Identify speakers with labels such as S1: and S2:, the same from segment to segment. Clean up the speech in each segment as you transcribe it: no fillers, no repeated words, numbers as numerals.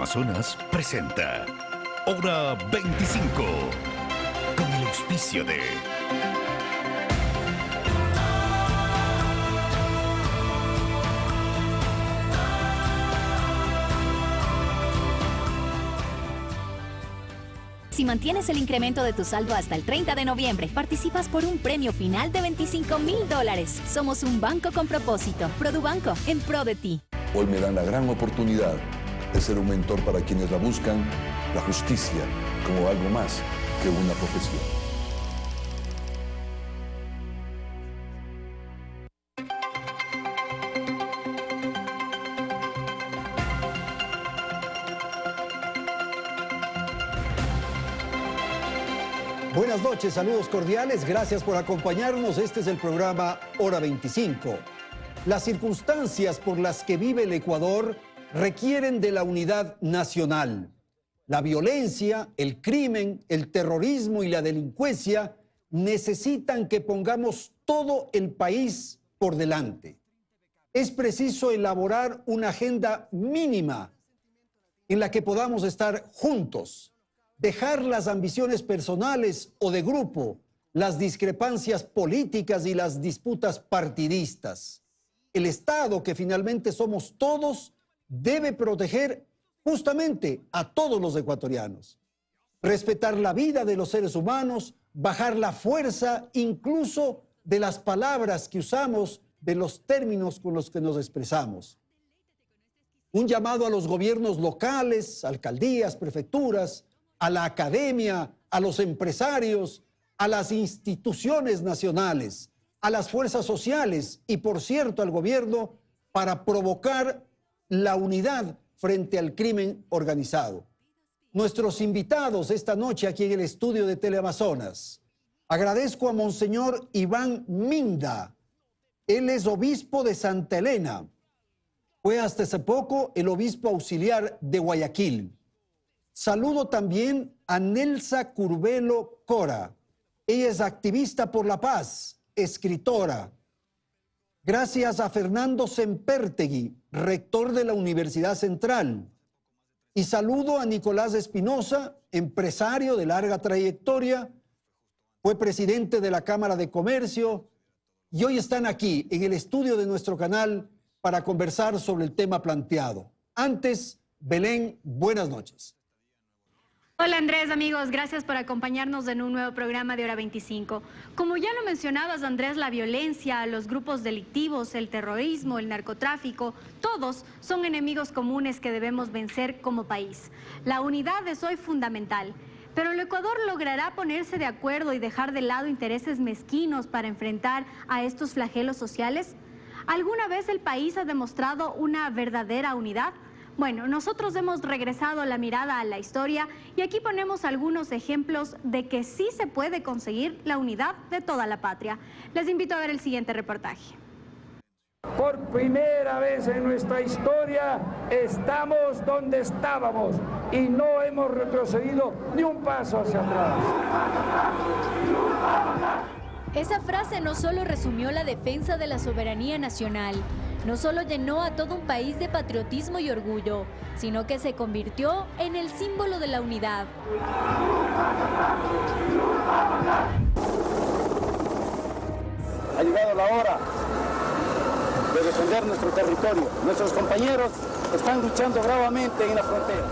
S1: Teleamazonas presenta Hora 25 con el auspicio de
S2: Si mantienes el incremento de tu saldo hasta el 30 de noviembre, participas por un premio final de $25,000. Somos un banco con propósito. Produbanco, en pro de ti.
S3: Hoy me dan la gran oportunidad de ser un mentor para quienes la buscan, la justicia como algo más que una profesión.
S4: Buenas noches, saludos cordiales, gracias por acompañarnos. Este es el programa Hora 25. Las circunstancias por las que vive el Ecuador requieren de la unidad nacional. La violencia, el crimen, el terrorismo y la delincuencia necesitan que pongamos todo el país por delante. Es preciso elaborar una agenda mínima en la que podamos estar juntos. Dejar las ambiciones personales o de grupo, las discrepancias políticas y las disputas partidistas. El Estado, que finalmente somos todos, debe proteger justamente a todos los ecuatorianos. Respetar la vida de los seres humanos, bajar la fuerza incluso de las palabras que usamos, de los términos con los que nos expresamos. Un llamado a los gobiernos locales, alcaldías, prefecturas, a la academia, a los empresarios, a las instituciones nacionales, a las fuerzas sociales y, por cierto, al gobierno para provocar la unidad frente al crimen organizado. Nuestros invitados esta noche aquí en el estudio de Teleamazonas. Agradezco a Monseñor Iván Minda. Él es obispo de Santa Elena. Fue hasta hace poco el obispo auxiliar de Guayaquil. Saludo también a Nelsa Curbelo Cora. Ella es activista por la paz, escritora. Gracias a Fernando Sempertegui, rector de la Universidad Central. Y saludo a Nicolás Espinosa, empresario de larga trayectoria. Fue presidente de la Cámara de Comercio. Y hoy están aquí en el estudio de nuestro canal para conversar sobre el tema planteado. Antes, Belén, buenas noches.
S5: Hola Andrés, amigos, gracias por acompañarnos en un nuevo programa de Hora 25. Como ya lo mencionabas, Andrés, la violencia, los grupos delictivos, el terrorismo, el narcotráfico, todos son enemigos comunes que debemos vencer como país. La unidad es hoy fundamental, pero ¿el Ecuador logrará ponerse de acuerdo y dejar de lado intereses mezquinos para enfrentar a estos flagelos sociales? ¿Alguna vez el país ha demostrado una verdadera unidad? Bueno, nosotros hemos regresado la mirada a la historia y aquí ponemos algunos ejemplos de que sí se puede conseguir la unidad de toda la patria. Les invito a ver el siguiente reportaje.
S6: Por primera vez en nuestra historia estamos donde estábamos y no hemos retrocedido ni un paso hacia atrás.
S7: Esa frase no solo resumió la defensa de la soberanía nacional, no solo llenó a todo un país de patriotismo y orgullo, sino que se convirtió en el símbolo de la unidad.
S6: Ha llegado la hora de defender nuestro territorio. Nuestros compañeros están luchando bravamente en la frontera.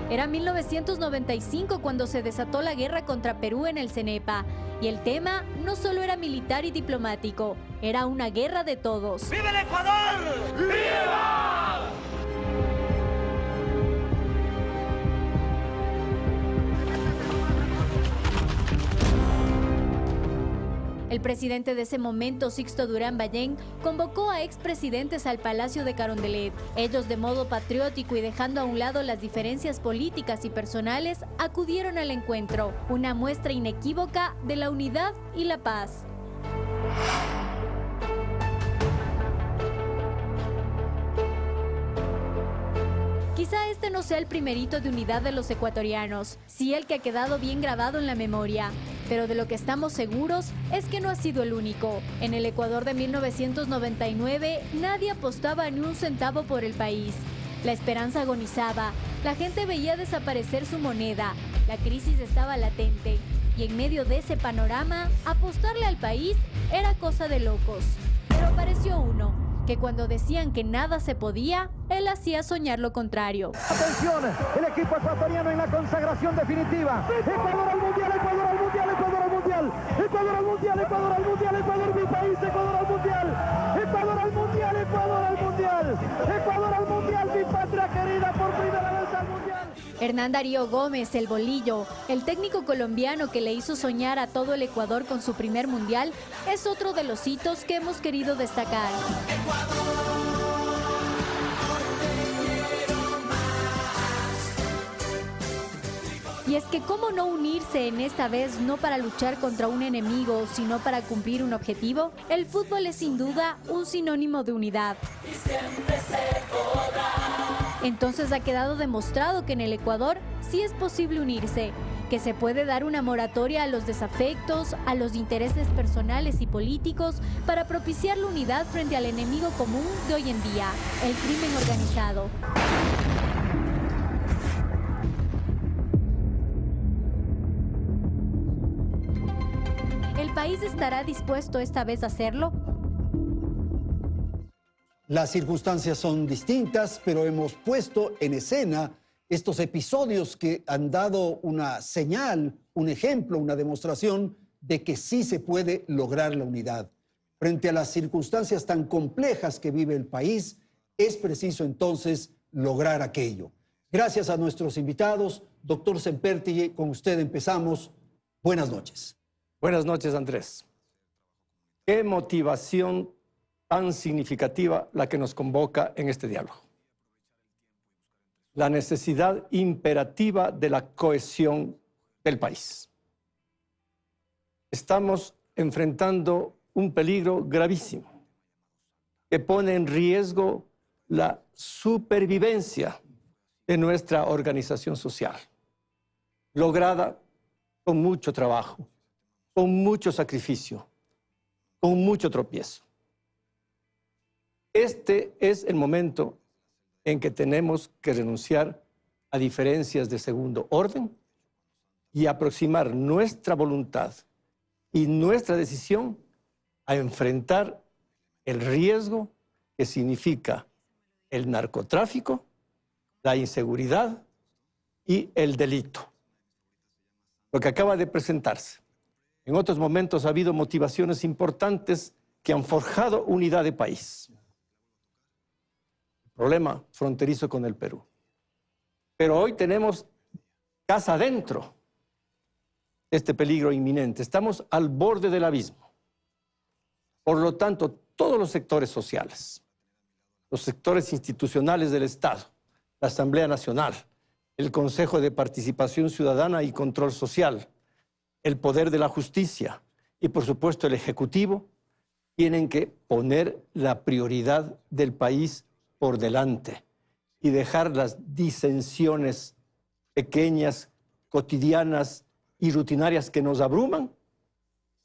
S7: Era 1995 cuando se desató la guerra contra Perú en el Cenepa. Y el tema no solo era militar y diplomático, era una guerra de todos.
S8: ¡Viva el Ecuador! ¡Viva!
S7: El presidente de ese momento, Sixto Durán Ballén, convocó a expresidentes al Palacio de Carondelet. Ellos, de modo patriótico y dejando a un lado las diferencias políticas y personales, acudieron al encuentro, una muestra inequívoca de la unidad y la paz. Quizá este no sea el primerito de unidad de los ecuatorianos, sí el que ha quedado bien grabado en la memoria. Pero de lo que estamos seguros es que no ha sido el único. En el Ecuador de 1999 nadie apostaba ni un centavo por el país. La esperanza agonizaba, la gente veía desaparecer su moneda, la crisis estaba latente y en medio de ese panorama, apostarle al país era cosa de locos. Pero apareció uno, que cuando decían que nada se podía, él hacía soñar lo contrario.
S9: Atención, el equipo ecuatoriano en la consagración definitiva. Ecuador al mundial, Ecuador al mundial, Ecuador al mundial, Ecuador al mundial, Ecuador al mundial, Ecuador mi país, Ecuador al mundial, Ecuador al mundial, Ecuador al mundial, Ecuador al mundial, mi patria querida por primera vez al mundial.
S7: Hernán Darío Gómez, el Bolillo, el técnico colombiano que le hizo soñar a todo el Ecuador con su primer mundial, es otro de los hitos que hemos querido destacar. Y es que cómo no unirse en esta vez no para luchar contra un enemigo, sino para cumplir un objetivo. El fútbol es sin duda un sinónimo de unidad. Entonces ha quedado demostrado que en el Ecuador sí es posible unirse, que se puede dar una moratoria a los desafectos, a los intereses personales y políticos para propiciar la unidad frente al enemigo común de hoy en día, el crimen organizado. ¿El país estará dispuesto esta vez a hacerlo?
S4: Las circunstancias son distintas, pero hemos puesto en escena estos episodios que han dado una señal, un ejemplo, una demostración de que sí se puede lograr la unidad. Frente a las circunstancias tan complejas que vive el país, es preciso entonces lograr aquello. Gracias a nuestros invitados. Doctor Semperti, con usted empezamos. Buenas noches.
S10: Buenas noches, Andrés. Qué motivación tan significativa la que nos convoca en este diálogo. La necesidad imperativa de la cohesión del país. Estamos enfrentando un peligro gravísimo que pone en riesgo la supervivencia de nuestra organización social, lograda con mucho trabajo, con mucho sacrificio, con mucho tropiezo. Este es el momento en que tenemos que renunciar a diferencias de segundo orden y aproximar nuestra voluntad y nuestra decisión a enfrentar el riesgo que significa el narcotráfico, la inseguridad y el delito. Lo que acaba de presentarse. En otros momentos ha habido motivaciones importantes que han forjado unidad de país. Problema fronterizo con el Perú. Pero hoy tenemos casa adentro este peligro inminente. Estamos al borde del abismo. Por lo tanto, todos los sectores sociales, los sectores institucionales del Estado, la Asamblea Nacional, el Consejo de Participación Ciudadana y Control Social, el Poder de la Justicia y, por supuesto, el Ejecutivo, tienen que poner la prioridad del país por delante y dejar las disensiones pequeñas, cotidianas y rutinarias que nos abruman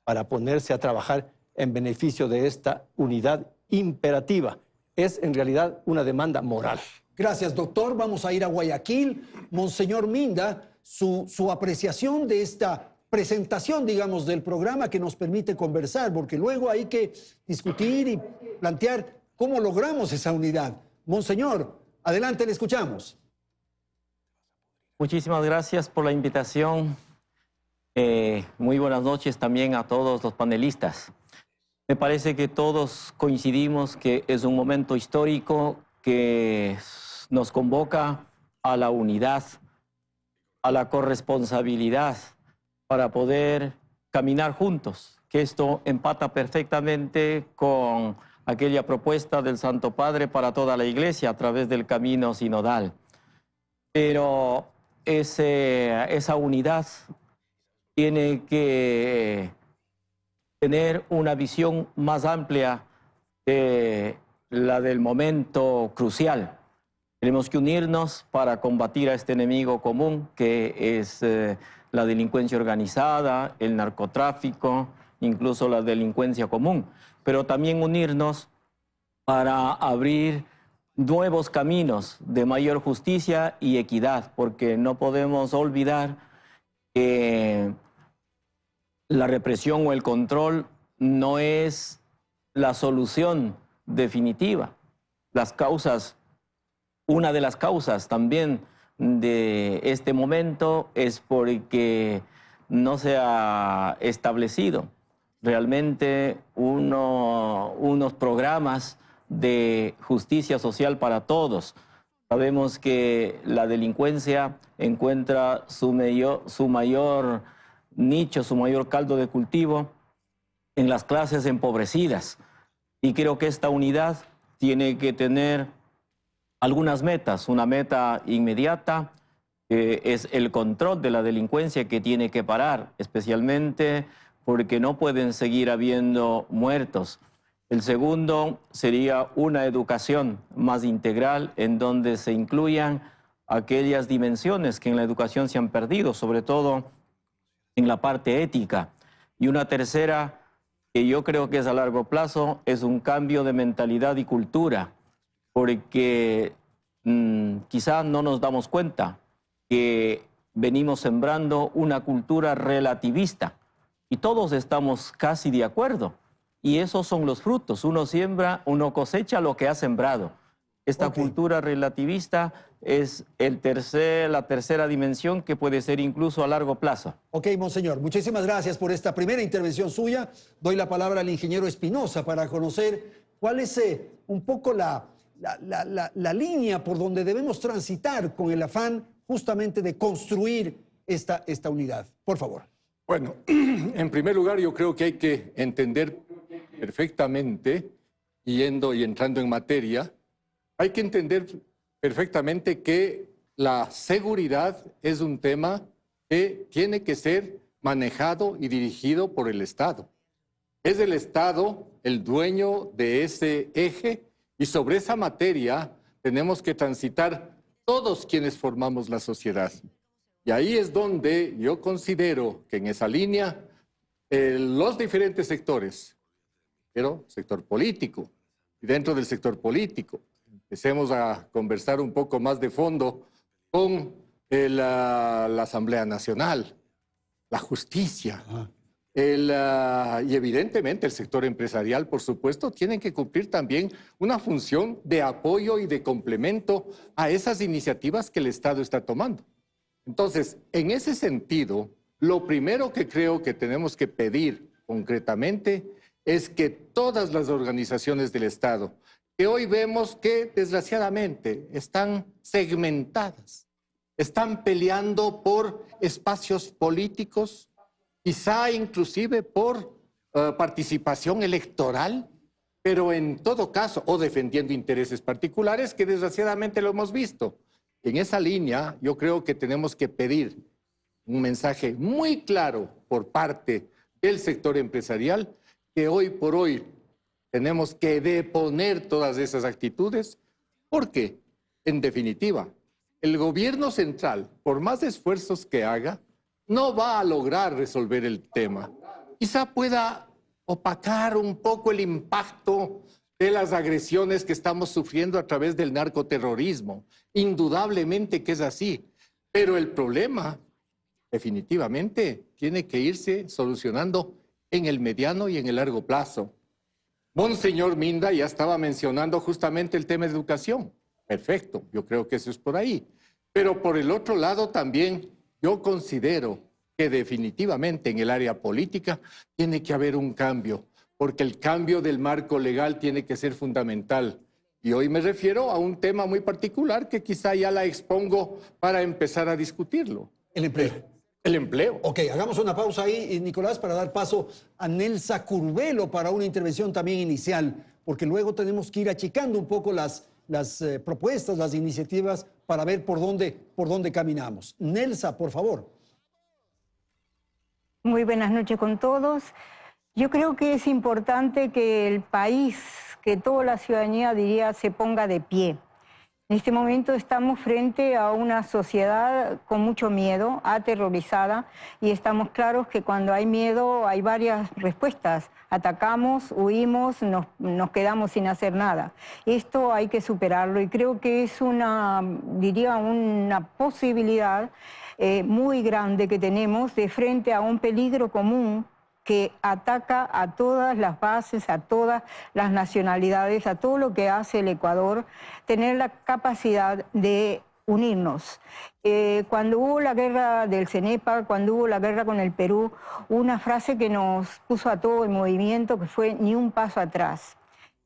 S10: para ponerse a trabajar en beneficio de esta unidad imperativa. Es en realidad una demanda moral.
S4: Gracias, doctor. Vamos a ir a Guayaquil. Monseñor Minda, su apreciación de esta presentación, digamos, del programa que nos permite conversar, porque luego hay que discutir y plantear cómo logramos esa unidad. Monseñor, adelante, le escuchamos.
S11: Muchísimas gracias por la invitación. Muy buenas noches también a todos los panelistas. Me parece que todos coincidimos que es un momento histórico que nos convoca a la unidad, a la corresponsabilidad para poder caminar juntos, que esto empata perfectamente con aquella propuesta del Santo Padre para toda la Iglesia a través del camino sinodal. Pero esa unidad tiene que tener una visión más amplia de la del momento crucial. Tenemos que unirnos para combatir a este enemigo común que es la delincuencia organizada, el narcotráfico, incluso la delincuencia común, pero también unirnos para abrir nuevos caminos de mayor justicia y equidad, porque no podemos olvidar que la represión o el control no es la solución definitiva. Las causas, una de las causas también de este momento es porque no se ha establecido realmente unos programas de justicia social para todos. Sabemos que la delincuencia encuentra su mayor nicho, su mayor caldo de cultivo en las clases empobrecidas. Y creo que esta unidad tiene que tener algunas metas. Una meta inmediata es el control de la delincuencia, que tiene que parar, especialmente porque no pueden seguir habiendo muertos. El segundo sería una educación más integral en donde se incluyan aquellas dimensiones que en la educación se han perdido, sobre todo en la parte ética. Y una tercera, que yo creo que es a largo plazo, es un cambio de mentalidad y cultura, porque quizás no nos damos cuenta que venimos sembrando una cultura relativista y todos estamos casi de acuerdo. Y esos son los frutos. Uno siembra, uno cosecha lo que ha sembrado. Esta cultura relativista es la tercera dimensión, que puede ser incluso a largo plazo.
S4: Ok, monseñor, muchísimas gracias por esta primera intervención suya. Doy la palabra al ingeniero Espinosa para conocer cuál es un poco la línea por donde debemos transitar con el afán justamente de construir esta unidad. Por favor.
S12: Bueno, en primer lugar, yo creo que hay que entender perfectamente, yendo y entrando en materia, hay que entender perfectamente que la seguridad es un tema que tiene que ser manejado y dirigido por el Estado. Es el Estado el dueño de ese eje, y sobre esa materia tenemos que transitar todos quienes formamos la sociedad. Y ahí es donde yo considero que en esa línea los diferentes sectores, pero sector político, y dentro del sector político, empecemos a conversar un poco más de fondo con la Asamblea Nacional, la justicia, y evidentemente el sector empresarial, por supuesto, tienen que cumplir también una función de apoyo y de complemento a esas iniciativas que el Estado está tomando. Entonces, en ese sentido, lo primero que creo que tenemos que pedir concretamente es que todas las organizaciones del Estado, que hoy vemos que desgraciadamente están segmentadas, están peleando por espacios políticos, quizá inclusive por participación electoral, pero en todo caso, o defendiendo intereses particulares, que desgraciadamente lo hemos visto. En esa línea, yo creo que tenemos que pedir un mensaje muy claro por parte del sector empresarial, que hoy por hoy tenemos que deponer todas esas actitudes, porque, en definitiva, el gobierno central, por más esfuerzos que haga, no va a lograr resolver el tema. Quizá pueda opacar un poco el impacto de las agresiones que estamos sufriendo a través del narcoterrorismo. Indudablemente que es así, pero el problema definitivamente tiene que irse solucionando en el mediano y en el largo plazo. Monseñor Minda ya estaba mencionando justamente el tema de educación. Perfecto, yo creo que eso es por ahí. Pero por el otro lado también yo considero que definitivamente en el área política tiene que haber un cambio, porque el cambio del marco legal tiene que ser fundamental. Y hoy me refiero a un tema muy particular que quizá ya la expongo para empezar a discutirlo.
S4: El empleo.
S12: El empleo.
S4: Ok, hagamos una pausa ahí, Nicolás, para dar paso a Nelsa Curvelo para una intervención también inicial, porque luego tenemos que ir achicando un poco las propuestas, las iniciativas, para ver por dónde caminamos. Nelsa, por favor.
S13: Muy buenas noches con todos. Yo creo que es importante que el país, que toda la ciudadanía, diría, se ponga de pie. En este momento estamos frente a una sociedad con mucho miedo, aterrorizada, y estamos claros que cuando hay miedo hay varias respuestas. Atacamos, huimos, nos quedamos sin hacer nada. Esto hay que superarlo y creo que es una posibilidad muy grande que tenemos de frente a un peligro común que ataca a todas las bases, a todas las nacionalidades, a todo lo que hace el Ecuador, tener la capacidad de unirnos. Cuando hubo la guerra del CENEPA, cuando hubo la guerra con el Perú, una frase que nos puso a todo en movimiento, que fue ni un paso atrás.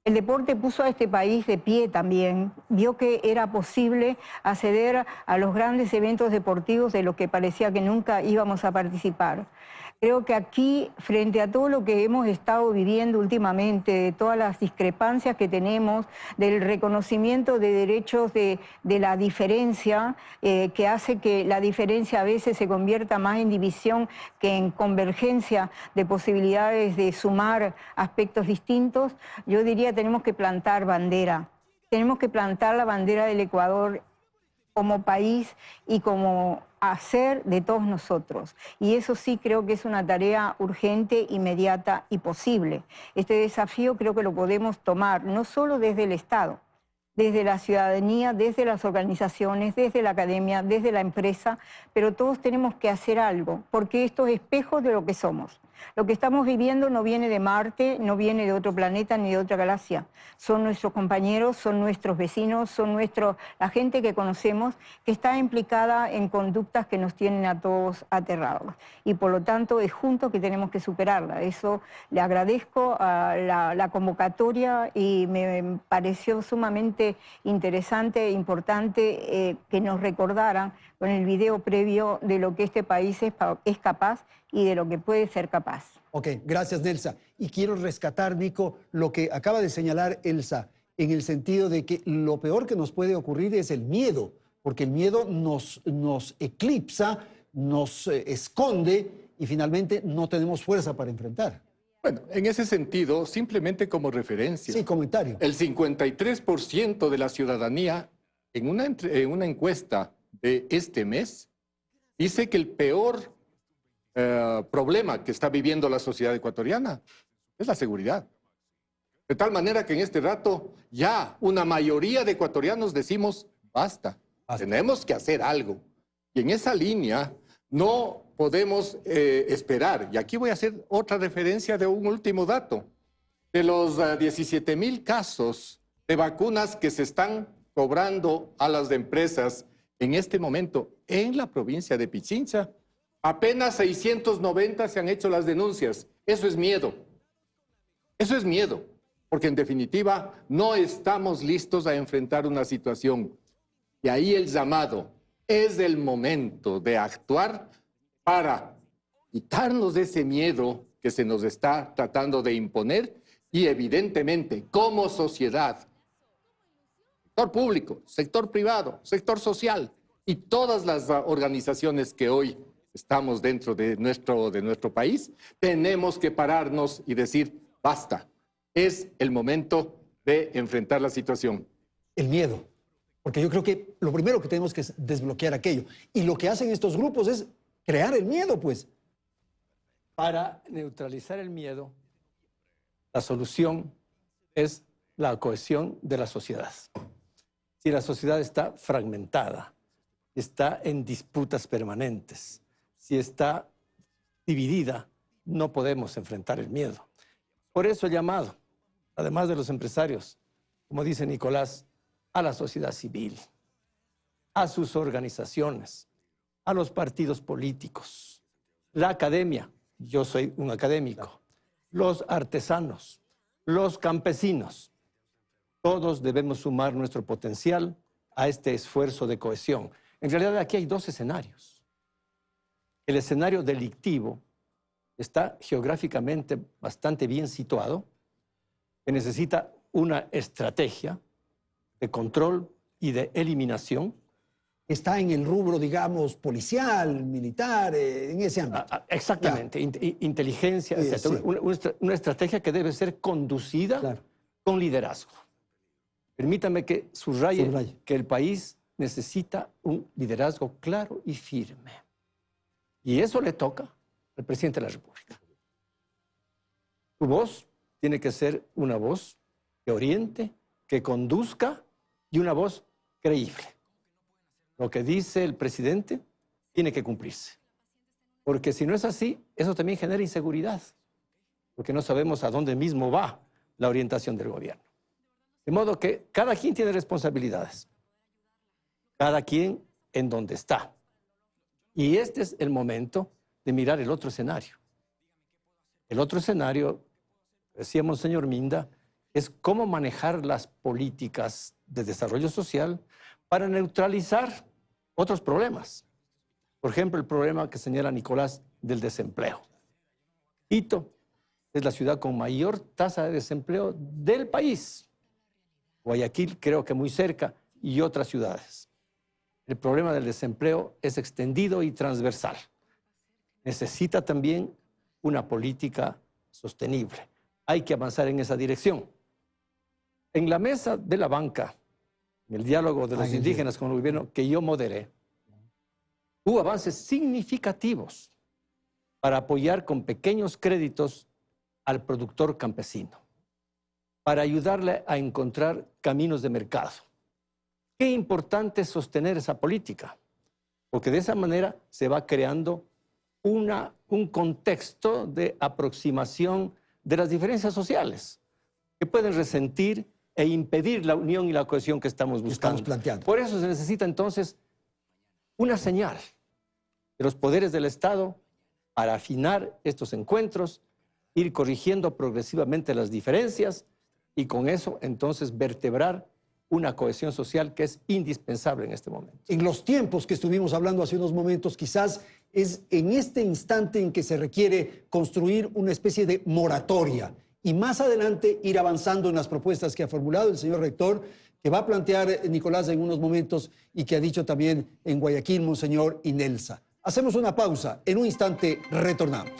S13: El deporte puso a este país de pie también, vio que era posible acceder a los grandes eventos deportivos de los que parecía que nunca íbamos a participar. Creo que aquí, frente a todo lo que hemos estado viviendo últimamente, de todas las discrepancias que tenemos, del reconocimiento de derechos de la diferencia, que hace que la diferencia a veces se convierta más en división que en convergencia de posibilidades de sumar aspectos distintos, yo diría tenemos que plantar bandera. Tenemos que plantar la bandera del Ecuador como país y como hacer de todos nosotros. Y eso sí creo que es una tarea urgente, inmediata y posible. Este desafío creo que lo podemos tomar no solo desde el Estado, desde la ciudadanía, desde las organizaciones, desde la academia, desde la empresa, pero todos tenemos que hacer algo, porque esto es espejo de lo que somos. Lo que estamos viviendo no viene de Marte, no viene de otro planeta ni de otra galaxia. Son nuestros compañeros, son nuestros vecinos, son la gente que conocemos que está implicada en conductas que nos tienen a todos aterrados. Y por lo tanto es juntos que tenemos que superarla. Eso le agradezco a la convocatoria y me pareció sumamente interesante e importante que nos recordaran con el video previo de lo que este país es capaz y de lo que puede ser capaz.
S4: Ok, gracias, Nelsa. Y quiero rescatar, Nico, lo que acaba de señalar Elsa, en el sentido de que lo peor que nos puede ocurrir es el miedo, porque el miedo nos eclipsa, nos esconde y finalmente no tenemos fuerza para enfrentar.
S12: Bueno, en ese sentido, simplemente como referencia.
S4: Sí, comentario.
S12: El 53% de la ciudadanía en una encuesta de este mes dice que el peor problema que está viviendo la sociedad ecuatoriana es la seguridad. De tal manera que en este rato ya una mayoría de ecuatorianos decimos, basta, tenemos que hacer algo. Y en esa línea no podemos esperar. Y aquí voy a hacer otra referencia de un último dato. De los 17,000 casos de vacunas que se están cobrando a las empresas en este momento en la provincia de Pichincha, apenas 690 se han hecho las denuncias. Eso es miedo. Eso es miedo, porque en definitiva no estamos listos a enfrentar una situación. Y ahí el llamado, es el momento de actuar para quitarnos de ese miedo que se nos está tratando de imponer y evidentemente como sociedad, sector público, sector privado, sector social y todas las organizaciones que hoy estamos dentro de nuestro país, tenemos que pararnos y decir, basta, es el momento de enfrentar la situación.
S4: El miedo, porque yo creo que lo primero que tenemos que es desbloquear aquello. Y lo que hacen estos grupos es crear el miedo, pues.
S10: Para neutralizar el miedo, la solución es la cohesión de la sociedad. Si la sociedad está fragmentada, está en disputas permanentes, si está dividida, no podemos enfrentar el miedo. Por eso el llamado, además de los empresarios, como dice Nicolás, a la sociedad civil, a sus organizaciones, a los partidos políticos, la academia, yo soy un académico, los artesanos, los campesinos, todos debemos sumar nuestro potencial a este esfuerzo de cohesión. En realidad aquí hay dos escenarios. El escenario delictivo está geográficamente bastante bien situado, que necesita una estrategia de control y de eliminación.
S4: Está en el rubro, digamos, policial, militar, en ese ámbito.
S10: Exactamente, inteligencia, una estrategia que debe ser conducida con liderazgo. Permítame que subraye que el país necesita un liderazgo claro y firme. Y eso le toca al presidente de la República. Su voz tiene que ser una voz que oriente, que conduzca y una voz creíble. Lo que dice el presidente tiene que cumplirse. Porque si no es así, eso también genera inseguridad. Porque no sabemos a dónde mismo va la orientación del gobierno. De modo que cada quien tiene responsabilidades. Cada quien en donde está. Y este es el momento de mirar el otro escenario. El otro escenario, decía Monseñor Minda, es cómo manejar las políticas de desarrollo social para neutralizar otros problemas. Por ejemplo, el problema que señala Nicolás del desempleo. Quito es la ciudad con mayor tasa de desempleo del país. Guayaquil creo que muy cerca y otras ciudades. El problema del desempleo es extendido y transversal. Necesita también una política sostenible. Hay que avanzar en esa dirección. En la mesa de la banca, en el diálogo de los indígenas con el gobierno que yo moderé, hubo avances significativos para apoyar con pequeños créditos al productor campesino, para ayudarle a encontrar caminos de mercado. Qué importante es sostener esa política, porque de esa manera se va creando un contexto de aproximación de las diferencias sociales que pueden resentir e impedir la unión y la cohesión que estamos buscando. Por eso se necesita entonces una señal de los poderes del Estado para afinar estos encuentros, ir corrigiendo progresivamente las diferencias y con eso entonces vertebrar una cohesión social que es indispensable en este momento.
S4: En los tiempos que estuvimos hablando hace unos momentos, quizás es en este instante en que se requiere construir una especie de moratoria y más adelante ir avanzando en las propuestas que ha formulado el señor rector, que va a plantear Nicolás en unos momentos y que ha dicho también en Guayaquil, Monseñor Inelsa. Hacemos una pausa, en un instante retornamos.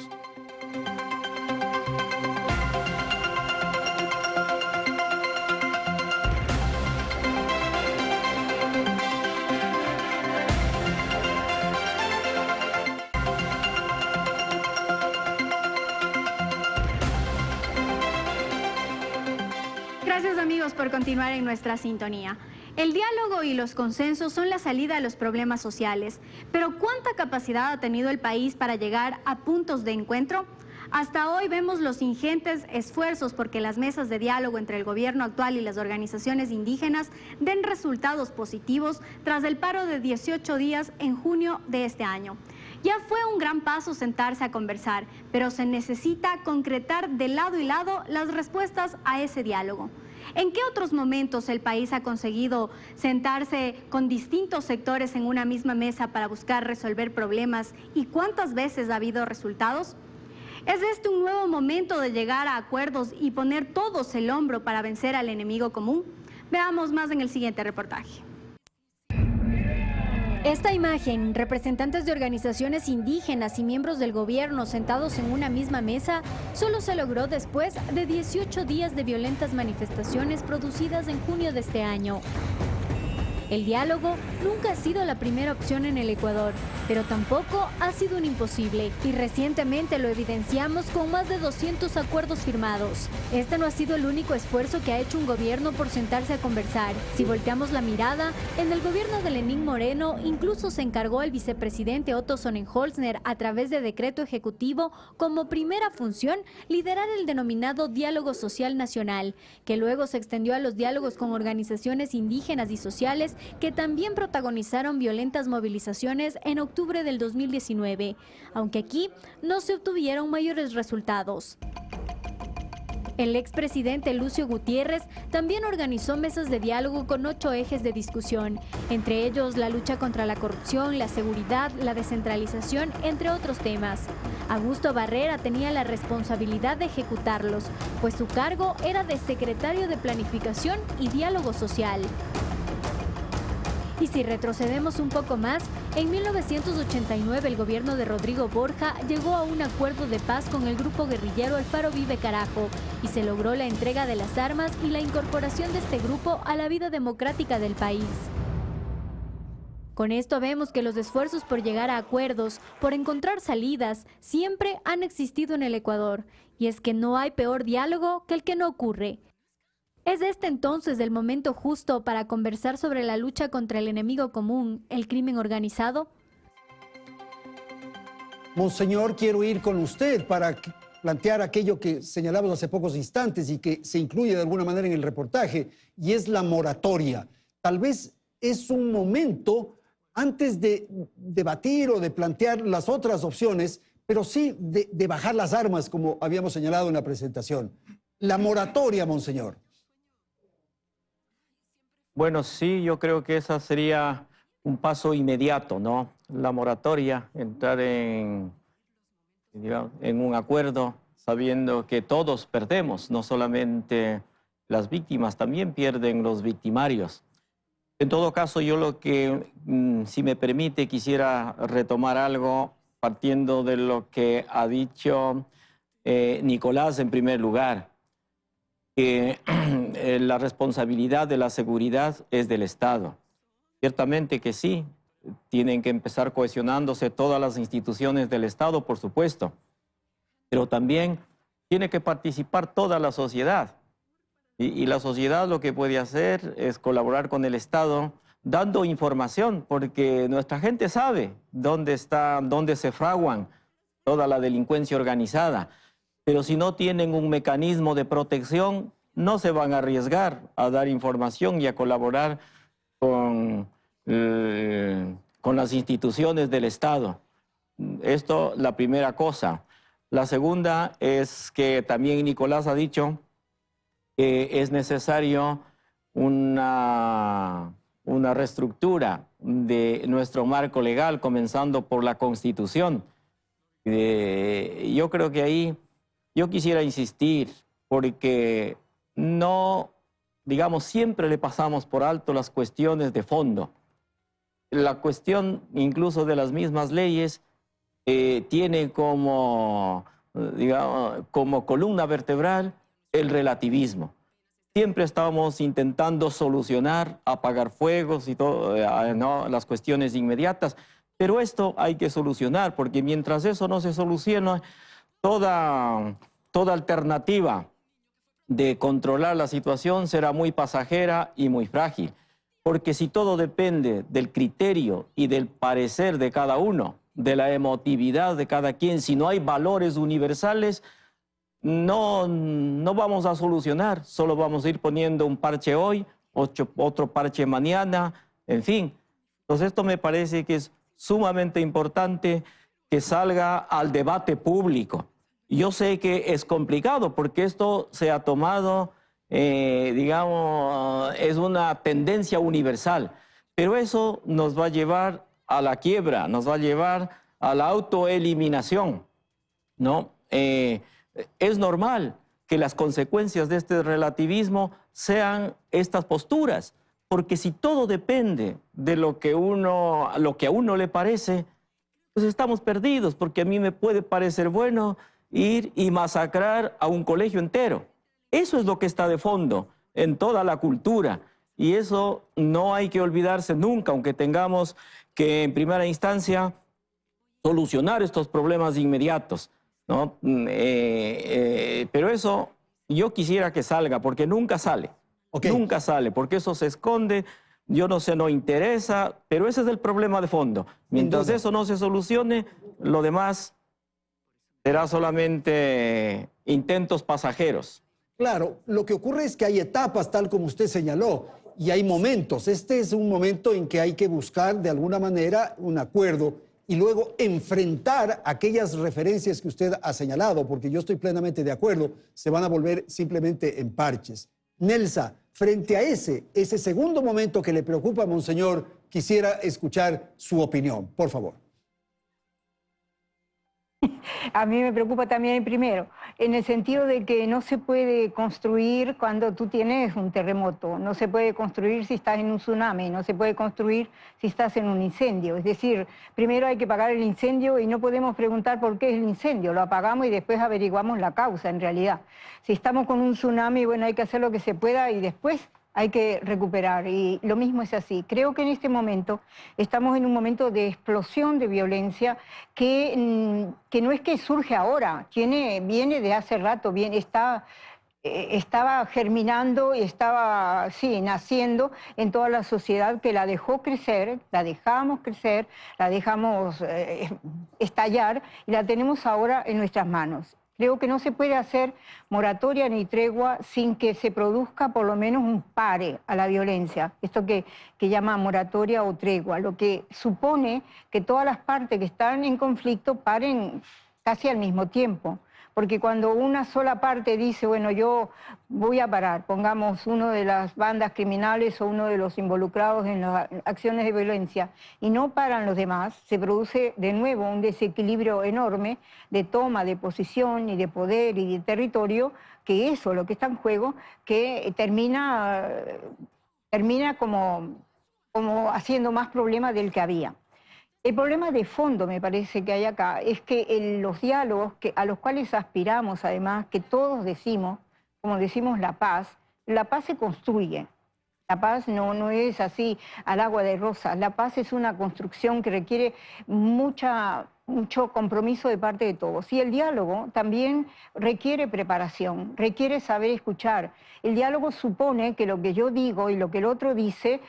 S5: Gracias amigos por continuar en nuestra sintonía. El diálogo y los consensos son la salida a los problemas sociales, pero ¿cuánta capacidad ha tenido el país para llegar a puntos de encuentro? Hasta hoy vemos los ingentes esfuerzos porque las mesas de diálogo entre el gobierno actual y las organizaciones indígenas den resultados positivos tras el paro de 18 días en junio de este año. Ya fue un gran paso sentarse a conversar, pero se necesita concretar de lado y lado las respuestas a ese diálogo. ¿En qué otros momentos el país ha conseguido sentarse con distintos sectores en una misma mesa para buscar resolver problemas y cuántas veces ha habido resultados? ¿Es este un nuevo momento de llegar a acuerdos y poner todos el hombro para vencer al enemigo común? Veamos más en el siguiente reportaje.
S7: Esta imagen, representantes de organizaciones indígenas y miembros del gobierno sentados en una misma mesa, solo se logró después de 18 días de violentas manifestaciones producidas en junio de este año. El diálogo nunca ha sido la primera opción en el Ecuador, pero tampoco ha sido un imposible, y recientemente lo evidenciamos con más de 200 acuerdos firmados. Este no ha sido el único esfuerzo que ha hecho un gobierno por sentarse a conversar. Si volteamos la mirada, en el gobierno de Lenín Moreno incluso se encargó al vicepresidente Otto Sonnenholzner a través de decreto ejecutivo como primera función liderar el denominado Diálogo Social Nacional, que luego se extendió a los diálogos con organizaciones indígenas y sociales que también protagonizaron violentas movilizaciones en octubre del 2019, aunque aquí no se obtuvieron mayores resultados. El expresidente Lucio Gutiérrez también organizó mesas de diálogo con 8 ejes de discusión, entre ellos la lucha contra la corrupción, la seguridad, la descentralización, entre otros temas. Augusto Barrera tenía la responsabilidad de ejecutarlos, pues su cargo era de secretario de Planificación y Diálogo Social. Y si retrocedemos un poco más, en 1989 el gobierno de Rodrigo Borja llegó a un acuerdo de paz con el grupo guerrillero El Faro Vive Carajo y se logró la entrega de las armas y la incorporación de este grupo a la vida democrática del país. Con esto vemos que los esfuerzos por llegar a acuerdos, por encontrar salidas, siempre han existido en el Ecuador. Y es que no hay peor diálogo que el que no ocurre. ¿Es este entonces el momento justo para conversar sobre la lucha contra el enemigo común, el crimen organizado?
S4: Monseñor, quiero ir con usted para plantear aquello que señalamos hace pocos instantes y que se incluye de alguna manera en el reportaje, y es la moratoria. Tal vez es un momento, antes de debatir o de plantear las otras opciones, pero sí de bajar las armas, como habíamos señalado en la presentación. La moratoria, Monseñor.
S11: Bueno, sí, yo creo que esa sería un paso inmediato, ¿no? La moratoria, entrar en un acuerdo sabiendo que todos perdemos, no solamente las víctimas, también pierden los victimarios. En todo caso, yo lo que, si me permite, quisiera retomar algo partiendo de lo que ha dicho Nicolás en primer lugar, que la responsabilidad de la seguridad es del Estado. Ciertamente que sí, tienen que empezar cohesionándose todas las instituciones del Estado, por supuesto, pero también tiene que participar toda la sociedad. Y la sociedad lo que puede hacer es colaborar con el Estado dando información, porque nuestra gente sabe dónde se fraguan toda la delincuencia organizada. Pero si no tienen un mecanismo de protección, no se van a arriesgar a dar información y a colaborar con las instituciones del Estado. Esto, la primera cosa. La segunda es que también Nicolás ha dicho que es necesario una reestructura de nuestro marco legal, comenzando por la Constitución. Yo creo que ahí yo quisiera insistir, porque no, digamos, siempre le pasamos por alto las cuestiones de fondo. La cuestión incluso de las mismas leyes tiene como, digamos, como columna vertebral el relativismo. Siempre estábamos intentando solucionar, apagar fuegos y todo, ¿no?, las cuestiones inmediatas, pero esto hay que solucionar, porque mientras eso no se soluciona, toda alternativa de controlar la situación será muy pasajera y muy frágil, porque si todo depende del criterio y del parecer de cada uno, de la emotividad de cada quien, si no hay valores universales, no vamos a solucionar, solo vamos a ir poniendo un parche hoy, otro parche mañana, en fin. Entonces esto me parece que es sumamente importante que salga al debate público. Yo sé que es complicado porque esto se ha tomado, digamos, es una tendencia universal, pero eso nos va a llevar a la quiebra, nos va a llevar a la autoeliminación, ¿no? Es normal que las consecuencias de este relativismo sean estas posturas, porque si todo depende de lo que a uno le parece, pues estamos perdidos, porque a mí me puede parecer bueno ir y masacrar a un colegio entero. Eso es lo que está de fondo en toda la cultura, y eso no hay que olvidarse nunca, aunque tengamos que en primera instancia solucionar estos problemas inmediatos, ¿no? Pero eso yo quisiera que salga, porque nunca sale. Nunca sale, porque eso se esconde, yo no sé, no interesa, pero ese es el problema de fondo. Mientras eso no se solucione, lo demás será solamente intentos pasajeros.
S4: Claro, lo que ocurre es que hay etapas, tal como usted señaló, y hay momentos. Este es un momento en que hay que buscar de alguna manera un acuerdo y luego enfrentar aquellas referencias que usted ha señalado, porque yo estoy plenamente de acuerdo, se van a volver simplemente en parches. Nelsa, frente a ese segundo momento que le preocupa, Monseñor, quisiera escuchar su opinión, por favor.
S13: A mí me preocupa también el primero, en el sentido de que no se puede construir cuando tú tienes un terremoto, no se puede construir si estás en un tsunami, no se puede construir si estás en un incendio. Es decir, primero hay que apagar el incendio y no podemos preguntar por qué es el incendio, lo apagamos y después averiguamos la causa en realidad. Si estamos con un tsunami, bueno, hay que hacer lo que se pueda y después hay que recuperar, y lo mismo es así. Creo que en este momento estamos en un momento de explosión de violencia que no es que surge ahora, viene de hace rato, estaba germinando y estaba, sí, naciendo en toda la sociedad que la dejó crecer, la dejamos crecer, la dejamos estallar y la tenemos ahora en nuestras manos. Creo que no se puede hacer moratoria ni tregua sin que se produzca por lo menos un pare a la violencia. Esto que llama moratoria o tregua, lo que supone que todas las partes que están en conflicto paren casi al mismo tiempo. Porque cuando una sola parte dice, bueno, yo voy a parar, pongamos uno de las bandas criminales o uno de los involucrados en las acciones de violencia, y no paran los demás, se produce de nuevo un desequilibrio enorme de toma de posición y de poder y de territorio, que eso, lo que está en juego, que termina como haciendo más problema del que había. El problema de fondo, me parece que hay acá, es que los diálogos a los cuales aspiramos, además, que todos decimos, como decimos la paz se construye. La paz no es así al agua de rosas. La paz es una construcción que requiere mucho compromiso de parte de todos. Y el diálogo también requiere preparación, requiere saber escuchar. El diálogo supone que lo que yo digo y lo que el otro dice,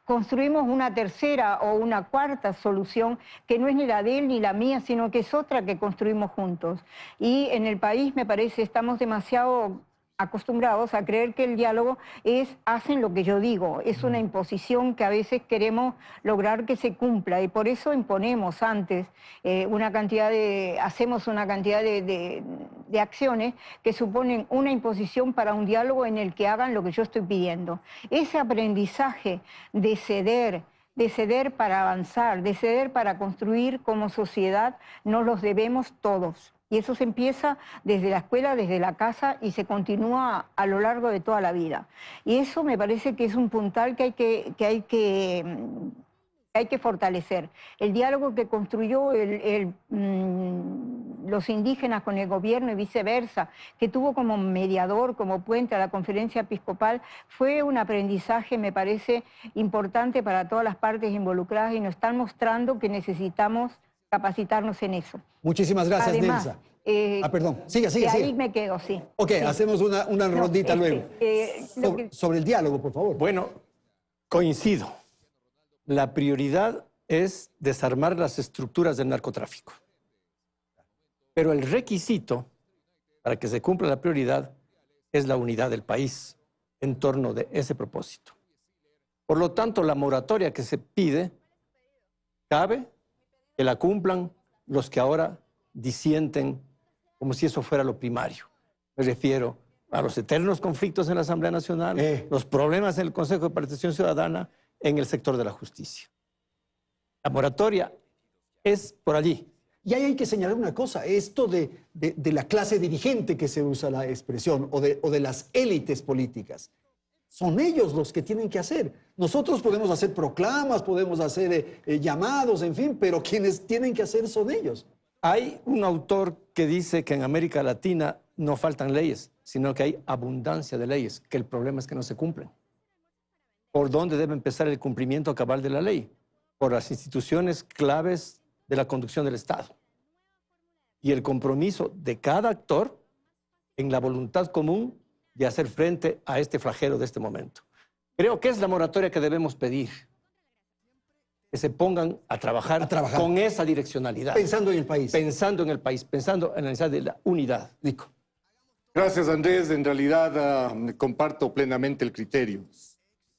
S13: construimos una tercera o una cuarta solución que no es ni la de él ni la mía, sino que es otra que construimos juntos. Y en el país, me parece, estamos demasiado acostumbrados a creer que el diálogo hacen lo que yo digo, es una imposición que a veces queremos lograr que se cumpla y por eso imponemos antes hacemos una cantidad de acciones que suponen una imposición para un diálogo en el que hagan lo que yo estoy pidiendo. Ese aprendizaje de ceder para avanzar, de ceder para construir como sociedad, nos los debemos todos. Y eso se empieza desde la escuela, desde la casa y se continúa a lo largo de toda la vida. Y eso me parece que es un puntal que hay que fortalecer. El diálogo que construyó los indígenas con el gobierno y viceversa, que tuvo como mediador, como puente a la conferencia episcopal, fue un aprendizaje, me parece, importante para todas las partes involucradas y nos están mostrando que necesitamos capacitarnos en eso.
S4: Muchísimas gracias,
S13: Además,
S4: Nelsa. Perdón, siga.
S13: Ahí me quedo, sí.
S4: Ok, sí. Hacemos una rondita luego. Sobre el diálogo, por favor.
S10: Bueno, coincido. La prioridad es desarmar las estructuras del narcotráfico. Pero el requisito para que se cumpla la prioridad es la unidad del país en torno de ese propósito. Por lo tanto, la moratoria que se pide cabe que la cumplan los que ahora disienten como si eso fuera lo primario. Me refiero a los eternos conflictos en la Asamblea Nacional, los problemas en el Consejo de Participación Ciudadana, en el sector de la justicia. La moratoria es por allí.
S4: Y ahí hay que señalar una cosa, esto de la clase dirigente que se usa la expresión, o de las élites políticas. Son ellos los que tienen que hacer. Nosotros podemos hacer proclamas, podemos hacer llamados, en fin, pero quienes tienen que hacer son ellos.
S10: Hay un autor que dice que en América Latina no faltan leyes, sino que hay abundancia de leyes, que el problema es que no se cumplen. ¿Por dónde debe empezar el cumplimiento cabal de la ley? Por las instituciones claves de la conducción del Estado. Y el compromiso de cada actor en la voluntad común de hacer frente a este flagelo de este momento. Creo que es la moratoria que debemos pedir. Que se pongan a trabajar con esa direccionalidad.
S4: Pensando en el país.
S10: Pensando en el país, pensando en la necesidad de la unidad.
S4: Nico.
S12: Gracias, Andrés. En realidad comparto plenamente el criterio.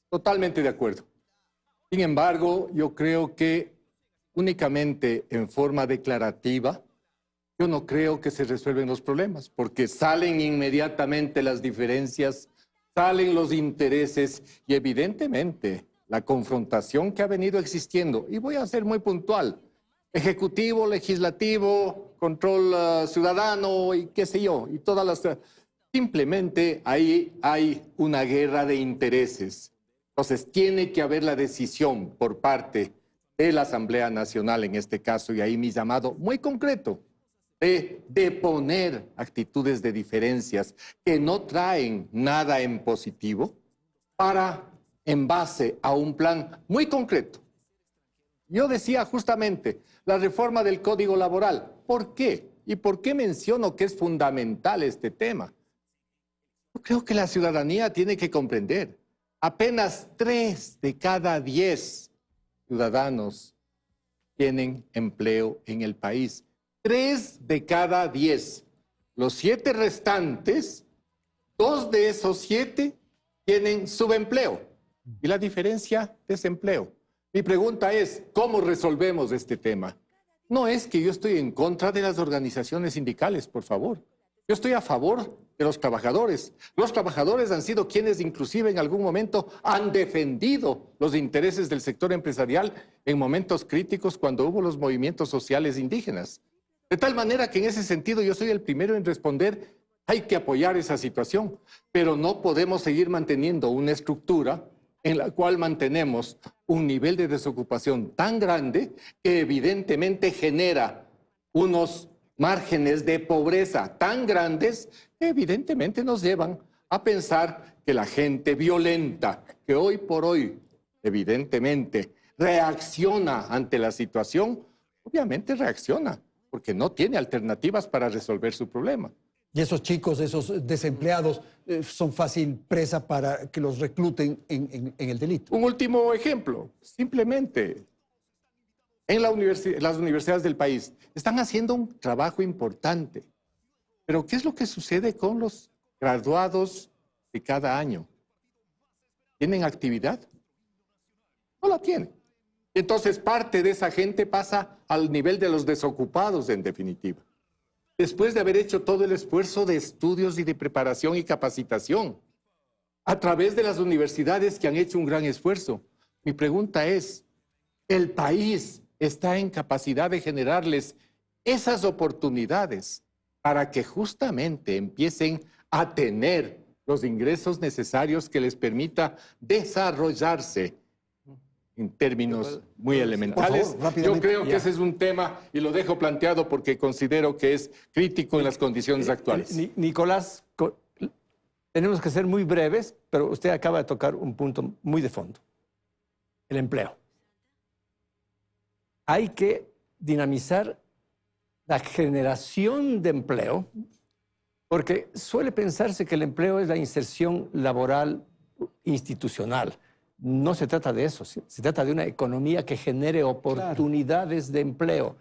S12: Totalmente de acuerdo. Sin embargo, yo creo que únicamente en forma declarativa, yo no creo que se resuelven los problemas, porque salen inmediatamente las diferencias, salen los intereses y evidentemente la confrontación que ha venido existiendo. Y voy a ser muy puntual. ejecutivo, legislativo, control ciudadano y qué sé yo, y todas las... Simplemente ahí hay una guerra de intereses. Entonces tiene que haber la decisión por parte de la Asamblea Nacional en este caso, y ahí mi llamado muy concreto, de deponer actitudes de diferencias que no traen nada en positivo para, en base a un plan muy concreto. Yo decía justamente la reforma del Código Laboral. ¿Por qué? ¿Y por qué menciono que es fundamental este tema? Yo creo que la ciudadanía tiene que comprender. Apenas 3 de cada 10 ciudadanos tienen empleo en el país. 3 de cada 10. Los 7 restantes, 2 de esos 7 tienen subempleo. Y la diferencia, desempleo. Mi pregunta es, ¿cómo resolvemos este tema? No es que yo estoy en contra de las organizaciones sindicales, por favor. Yo estoy a favor de los trabajadores. Los trabajadores han sido quienes inclusive en algún momento han defendido los intereses del sector empresarial en momentos críticos cuando hubo los movimientos sociales indígenas. De tal manera que en ese sentido yo soy el primero en responder, hay que apoyar esa situación, pero no podemos seguir manteniendo una estructura en la cual mantenemos un nivel de desocupación tan grande que evidentemente genera unos márgenes de pobreza tan grandes que evidentemente nos llevan a pensar que la gente violenta, que hoy por hoy evidentemente reacciona ante la situación, obviamente reacciona, porque no tiene alternativas para resolver su problema.
S4: Y esos chicos, esos desempleados, son fácil presa para que los recluten en el delito.
S12: Un último ejemplo, simplemente, en las universidades del país están haciendo un trabajo importante. Pero ¿qué es lo que sucede con los graduados de cada año? ¿Tienen actividad? No la tienen. Entonces parte de esa gente pasa al nivel de los desocupados, en definitiva. Después de haber hecho todo el esfuerzo de estudios y de preparación y capacitación, a través de las universidades que han hecho un gran esfuerzo. Mi pregunta es, ¿el país está en capacidad de generarles esas oportunidades para que justamente empiecen a tener los ingresos necesarios que les permita desarrollarse en términos muy elementales? Yo creo que ese es un tema, y lo dejo planteado porque considero que es crítico en las condiciones actuales.
S10: Nicolás, tenemos que ser muy breves, pero usted acaba de tocar un punto muy de fondo. El empleo. Hay que dinamizar la generación de empleo, porque suele pensarse que el empleo es la inserción laboral institucional. No se trata de eso, se trata de una economía que genere oportunidades de empleo.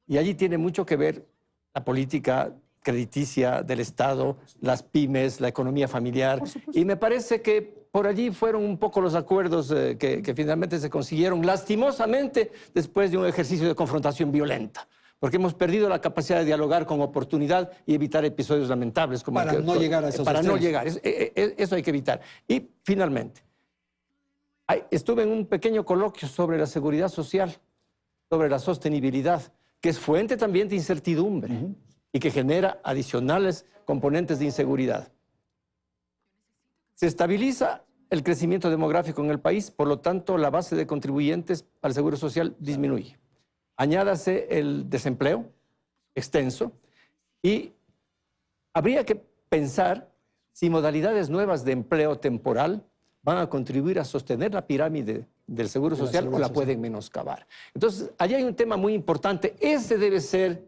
S10: Y allí tiene mucho que ver la política crediticia del Estado, las pymes, la economía familiar. Y me parece que por allí fueron un poco los acuerdos que finalmente se consiguieron, lastimosamente, después de un ejercicio de confrontación violenta. Porque hemos perdido la capacidad de dialogar con oportunidad y evitar episodios lamentables. Como
S4: para no llegar a esos
S10: Para
S4: extremos.
S10: no llegar, eso hay que evitar. Y finalmente, estuve en un pequeño coloquio sobre la seguridad social, sobre la sostenibilidad, que es fuente también de incertidumbre y que genera adicionales componentes de inseguridad. Se estabiliza el crecimiento demográfico en el país, por lo tanto, la base de contribuyentes al Seguro Social disminuye. Añádase el desempleo extenso y habría que pensar si modalidades nuevas de empleo temporal van a contribuir a sostener la pirámide del Seguro Social o la pueden menoscabar. Entonces, allí hay un tema muy importante. Ese debe ser